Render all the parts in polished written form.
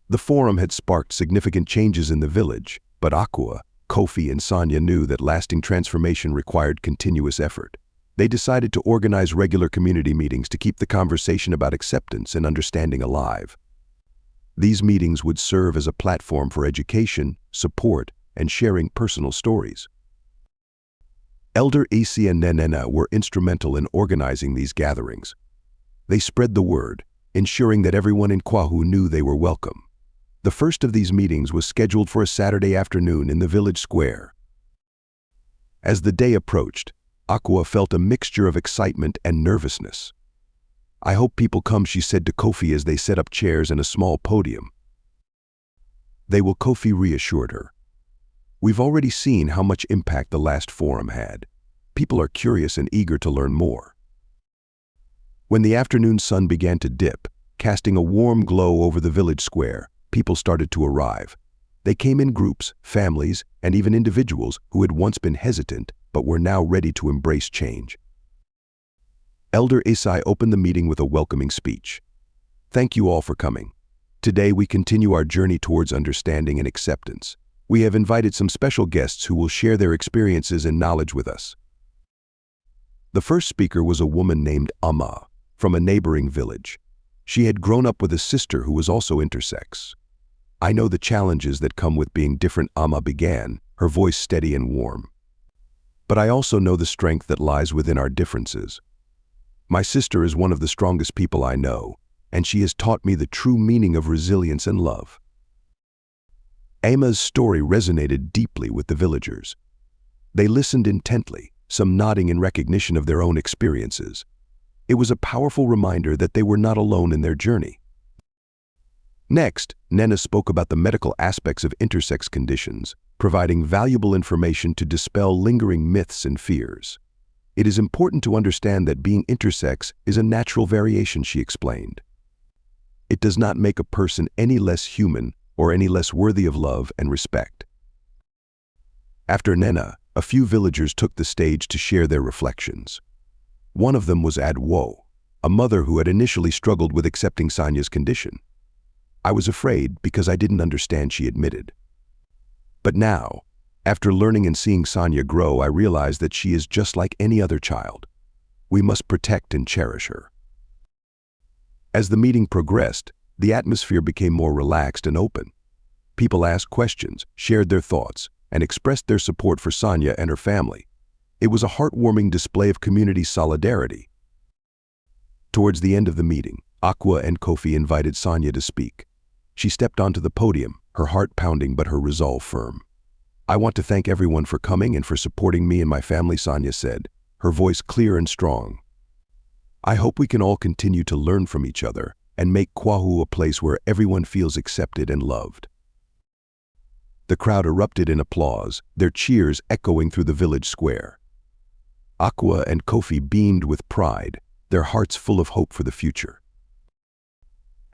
The forum had sparked significant changes in the village, but Aqua, Kofi, and Sanya knew that lasting transformation required continuous effort. They decided to organize regular community meetings to keep the conversation about acceptance and understanding alive. These meetings would serve as a platform for education, support, and sharing personal stories. Elder Uche and Ikenna were instrumental in organizing these gatherings. They spread the word, ensuring that everyone in Kwahu knew they were welcome. The first of these meetings was scheduled for a Saturday afternoon in the village square. As the day approached, Aqua felt a mixture of excitement and nervousness. "I hope people come," she said to Kofi as they set up chairs and a small podium. "They will," Kofi reassured her. "We've already seen how much impact the last forum had. People are curious and eager to learn more." When the afternoon sun began to dip, casting a warm glow over the village square, people started to arrive. They came in groups, families, and even individuals who had once been hesitant but were now ready to embrace change. Elder Uche opened the meeting with a welcoming speech. "Thank you all for coming. Today we continue our journey towards understanding and acceptance. We have invited some special guests who will share their experiences and knowledge with us." The first speaker was a woman named Amma, from a neighboring village. She had grown up with a sister who was also intersex. "I know the challenges that come with being different," Amma began, her voice steady and warm. "But I also know the strength that lies within our differences. My sister is one of the strongest people I know, and she has taught me the true meaning of resilience and love." Amma's story resonated deeply with the villagers. They listened intently, some nodding in recognition of their own experiences. It was a powerful reminder that they were not alone in their journey. Next, Ikenna spoke about the medical aspects of intersex conditions, providing valuable information to dispel lingering myths and fears. "It is important to understand that being intersex is a natural variation," she explained. "It does not make a person any less human or any less worthy of love and respect." After Ikenna, a few villagers took the stage to share their reflections. One of them was Adwo, a mother who had initially struggled with accepting Sanya's condition. "I was afraid because I didn't understand," she admitted. "But now, after learning and seeing Sanya grow, I realize that she is just like any other child. We must protect and cherish her." As the meeting progressed, the atmosphere became more relaxed and open. People asked questions, shared their thoughts, and expressed their support for Sanya and her family. It was a heartwarming display of community solidarity. Towards the end of the meeting, Aqua and Kofi invited Sanya to speak. She stepped onto the podium, her heart pounding but her resolve firm. "I want to thank everyone for coming and for supporting me and my family," Sanya said, her voice clear and strong. "I hope we can all continue to learn from each other and make Kwahu a place where everyone feels accepted and loved." The crowd erupted in applause, their cheers echoing through the village square. Aqua and Kofi beamed with pride, their hearts full of hope for the future.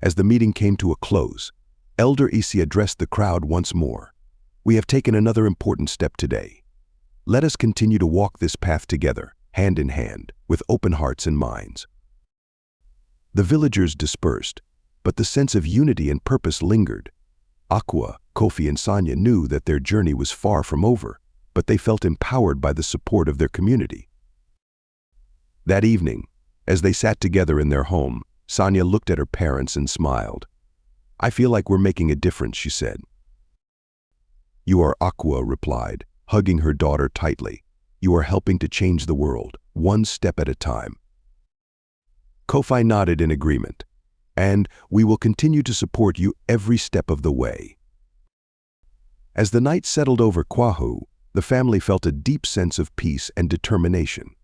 As the meeting came to a close, Elder Uche addressed the crowd once more. "We have taken another important step today. Let us continue to walk this path together, hand in hand, with open hearts and minds." The villagers dispersed, but the sense of unity and purpose lingered. Aqua, Kofi, and Sanya knew that their journey was far from over, but they felt empowered by the support of their community. That evening, as they sat together in their home, Sanya looked at her parents and smiled. "I feel like we're making a difference," she said. "You are," Aqua replied, hugging her daughter tightly. "You are helping to change the world, one step at a time." Kofi nodded in agreement. "And we will continue to support you every step of the way." As the night settled over Kwahu, the family felt a deep sense of peace and determination.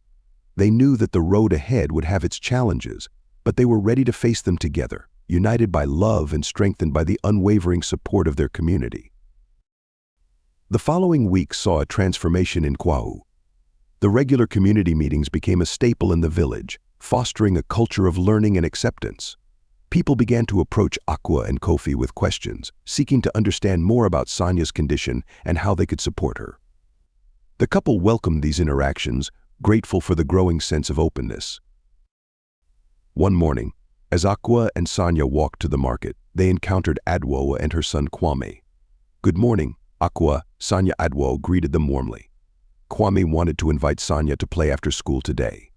They knew that the road ahead would have its challenges, but they were ready to face them together, united by love and strengthened by the unwavering support of their community. The following week saw a transformation in Kwahu. The regular community meetings became a staple in the village, fostering a culture of learning and acceptance. People began to approach Aqua and Kofi with questions, seeking to understand more about Sanya's condition and how they could support her. The couple welcomed these interactions, grateful for the growing sense of openness. One morning, as Aqua and Sanya walked to the market, they encountered Adwo and her son Kwame. "Good morning, Aqua," Sanya. Adwo greeted them warmly. Kwame wanted to invite Sanya to play after school today.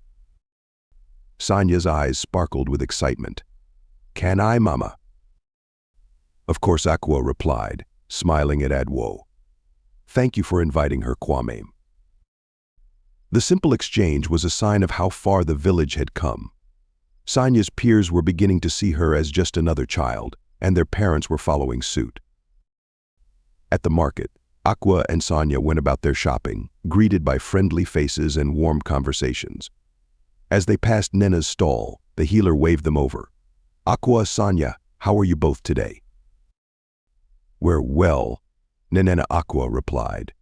Sanya's eyes sparkled with excitement. "Can I, Mama?" Of course, Aqua replied, smiling at Adwo. "Thank you for inviting her, Kwame." The simple exchange was a sign of how far the village had come. Sanya's peers were beginning to see her as just another child, and their parents were following suit. At the market, Aqua and Sanya went about their shopping, greeted by friendly faces and warm conversations. As they passed Nena's stall, the healer waved them over. "Aqua, Sanya, how are you both today?" "We're well," Nena Aqua replied.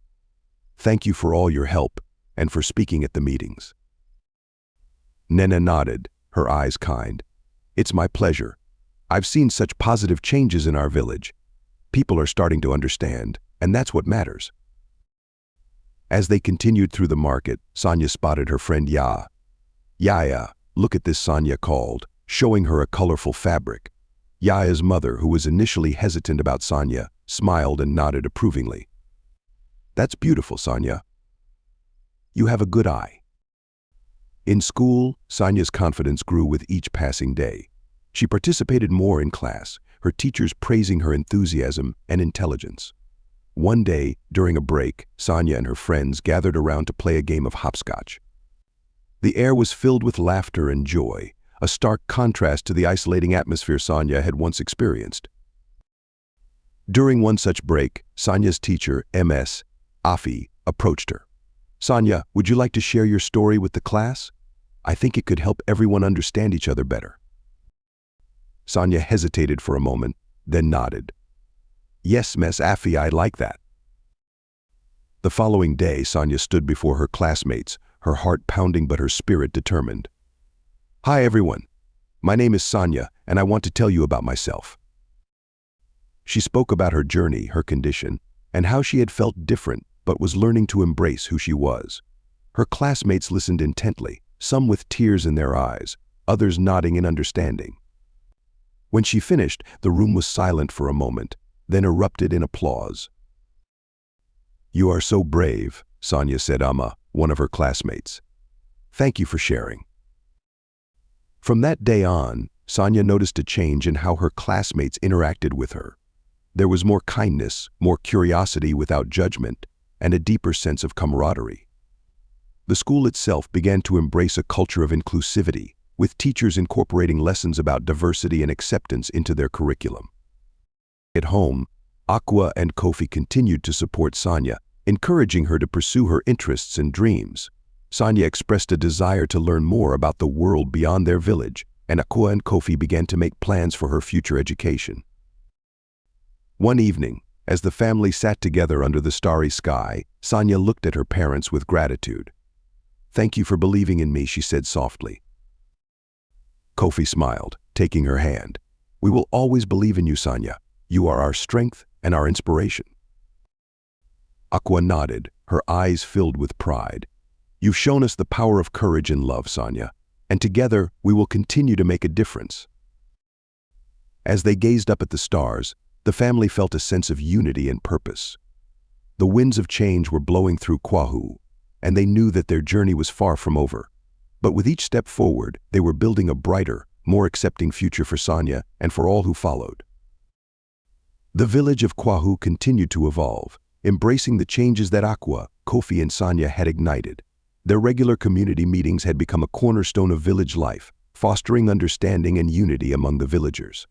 "Thank you for all your help and for speaking at the meetings." Nena nodded, her eyes kind. "It's my pleasure. I've seen such positive changes in our village. People are starting to understand, and that's what matters." As they continued through the market, Sanya spotted her friend Ya. "Yaya, look at this," Sanya called, showing her a colorful fabric. Yaya's mother, who was initially hesitant about Sanya, smiled and nodded approvingly. "That's beautiful, Sanya. You have a good eye." In school, Sanya's confidence grew with each passing day. She participated more in class, her teachers praising her enthusiasm and intelligence. One day, during a break, Sanya and her friends gathered around to play a game of hopscotch. The air was filled with laughter and joy, a stark contrast to the isolating atmosphere Sanya had once experienced. During one such break, Sanya's teacher, Ms. Afi, approached her. "Sanya, would you like to share your story with the class? I think it could help everyone understand each other better." Sanya hesitated for a moment, then nodded. "Yes, Ms. Afi, I'd like that." The following day, Sanya stood before her classmates, her heart pounding but her spirit determined. "Hi everyone, my name is Sanya, and I want to tell you about myself." She spoke about her journey, her condition, and how she had felt different but was learning to embrace who she was. Her classmates listened intently, some with tears in their eyes, others nodding in understanding. When she finished, the room was silent for a moment, then erupted in applause. "You are so brave," Sanya said, one of her classmates. "Thank you for sharing." From that day on, Sanya noticed a change in how her classmates interacted with her. There was more kindness, more curiosity without judgment, and a deeper sense of camaraderie. The school itself began to embrace a culture of inclusivity, with teachers incorporating lessons about diversity and acceptance into their curriculum. At home, Aqua and Kofi continued to support Sanya, encouraging her to pursue her interests and dreams. Sanya expressed a desire to learn more about the world beyond their village, and Aqua and Kofi began to make plans for her future education. One evening, as the family sat together under the starry sky, Sanya looked at her parents with gratitude. "Thank you for believing in me," she said softly. Kofi smiled, taking her hand. "We will always believe in you, Sanya. You are our strength and our inspiration." Aqua nodded, her eyes filled with pride. "You've shown us the power of courage and love, Sanya, and together we will continue to make a difference." As they gazed up at the stars, the family felt a sense of unity and purpose. The winds of change were blowing through Kwahu, and they knew that their journey was far from over. But with each step forward, they were building a brighter, more accepting future for Sanya and for all who followed. The village of Kwahu continued to evolve, embracing the changes that Aqua, Kofi, and Sanya had ignited. Their regular community meetings had become a cornerstone of village life, fostering understanding and unity among the villagers.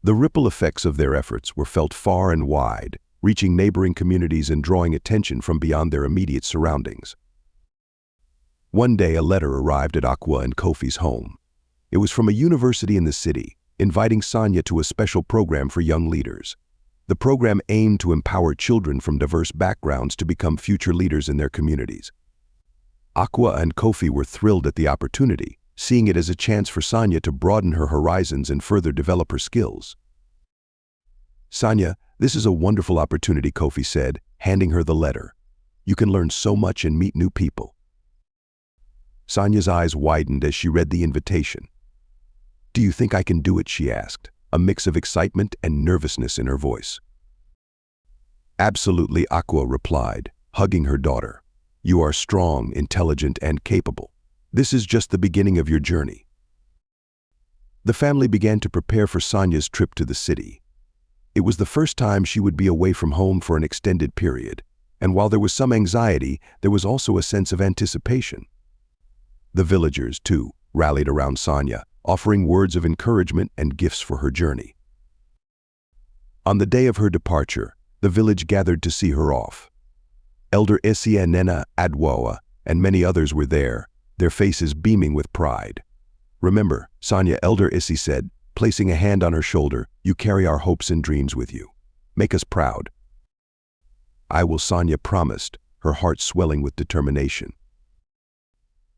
The ripple effects of their efforts were felt far and wide, reaching neighboring communities and drawing attention from beyond their immediate surroundings. One day, a letter arrived at Aqua and Kofi's home. It was from a university in the city, inviting Sanya to a special program for young leaders. The program aimed to empower children from diverse backgrounds to become future leaders in their communities. Aqua and Kofi were thrilled at the opportunity, seeing it as a chance for Sanya to broaden her horizons and further develop her skills. "Sanya, this is a wonderful opportunity," Kofi said, handing her the letter. "You can learn so much and meet new people." Sanya's eyes widened as she read the invitation. "Do you think I can do it?" she asked. a mix of excitement and nervousness in her voice. "Absolutely," Aqua replied, hugging her daughter. "You are strong, intelligent, and capable. This is just the beginning of your journey." The family began to prepare for Sanya's trip to the city. It was the first time she would be away from home for an extended period, and while there was some anxiety, there was also a sense of anticipation. The villagers, too, rallied around Sanya, offering words of encouragement and gifts for her journey. On the day of her departure, the village gathered to see her off. Elder Uche and Ikenna and many others were there, their faces beaming with pride. "Remember," Sanya, Elder Uche said, placing a hand on her shoulder, "you carry our hopes and dreams with you. Make us proud." "I will," Sanya promised, her heart swelling with determination.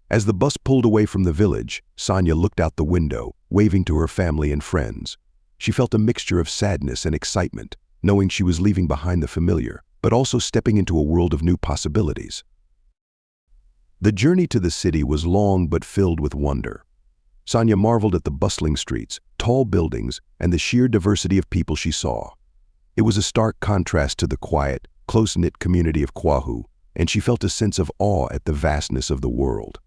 As the bus pulled away from the village, Sanya looked out the window, waving to her family and friends. She felt a mixture of sadness and excitement, knowing she was leaving behind the familiar, but also stepping into a world of new possibilities. The journey to the city was long but filled with wonder. Sanya marveled at the bustling streets, tall buildings, and the sheer diversity of people she saw. It was a stark contrast to the quiet, close-knit community of Kwahu, and she felt a sense of awe at the vastness of the world.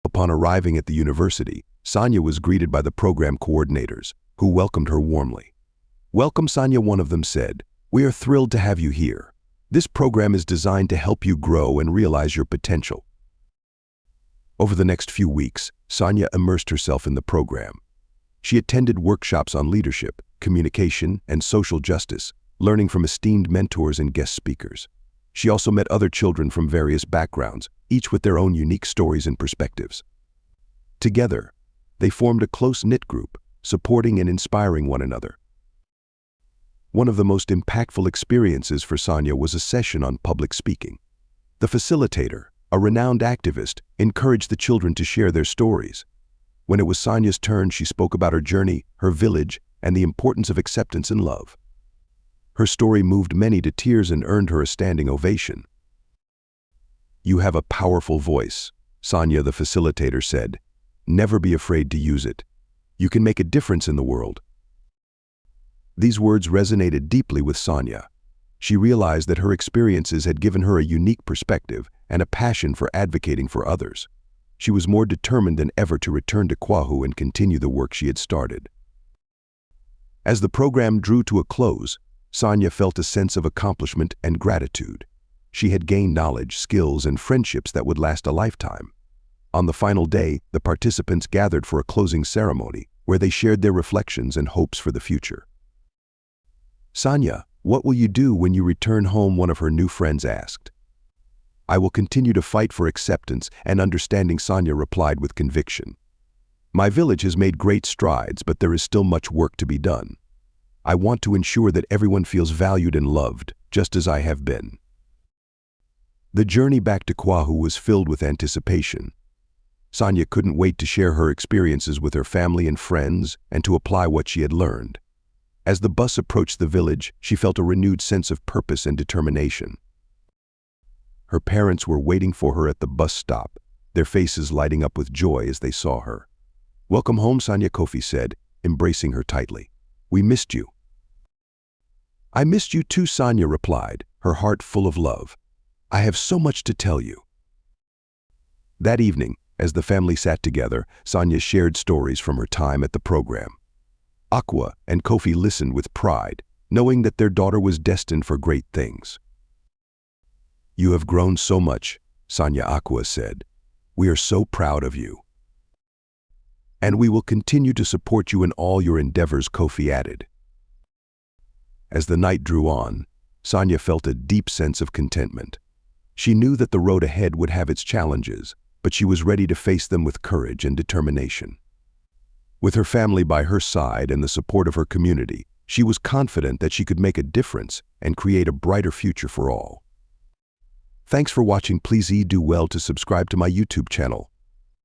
Upon arriving at the university, Sanya was greeted by the program coordinators, who welcomed her warmly. "Welcome, Sanya," one of them said. "We are thrilled to have you here. This program is designed to help you grow and realize your potential." Over the next few weeks, Sanya immersed herself in the program. She attended workshops on leadership, communication, and social justice, learning from esteemed mentors and guest speakers. She also met other children from various backgrounds, each with their own unique stories and perspectives. Together, they formed a close-knit group, supporting and inspiring one another. One of the most impactful experiences for Sanya was a session on public speaking. The facilitator, a renowned activist, encouraged the children to share their stories. When it was Sanya's turn, she spoke about her journey, her village, and the importance of acceptance and love. Her story moved many to tears and earned her a standing ovation. "You have a powerful voice," Sanya, the facilitator, said. "Never be afraid to use it. You can make a difference in the world." These words resonated deeply with Sanya. She realized that her experiences had given her a unique perspective and a passion for advocating for others. She was more determined than ever to return to Kwahu and continue the work she had started. As the program drew to a close, Sanya felt a sense of accomplishment and gratitude. She had gained knowledge, skills, and friendships that would last a lifetime. On the final day, the participants gathered for a closing ceremony, where they shared their reflections and hopes for the future. "Sanya, what will you do when you return home?" one of her new friends asked. "I will continue to fight for acceptance and understanding," Sanya replied with conviction. "My village has made great strides, but there is still much work to be done. I want to ensure that everyone feels valued and loved, just as I have been." The journey back to Kwahu was filled with anticipation. Sanya couldn't wait to share her experiences with her family and friends and to apply what she had learned. As the bus approached the village, she felt a renewed sense of purpose and determination. Her parents were waiting for her at the bus stop, their faces lighting up with joy as they saw her. "Welcome home," Sanya, Kofi said, embracing her tightly. "We missed you." "I missed you too," Sanya replied, her heart full of love. "I have so much to tell you." That evening, as the family sat together, Sanya shared stories from her time at the program. Aqua and Kofi listened with pride, knowing that their daughter was destined for great things. "You have grown so much," Sanya, Aqua said. "We are so proud of you." "And we will continue to support you in all your endeavors," Kofi added. As the night drew on, Sanya felt a deep sense of contentment. She knew that the road ahead would have its challenges, but she was ready to face them with courage and determination. With her family by her side and the support of her community, she was confident that she could make a difference and create a brighter future for all. Thanks for watching. Please do well to subscribe to my YouTube channel.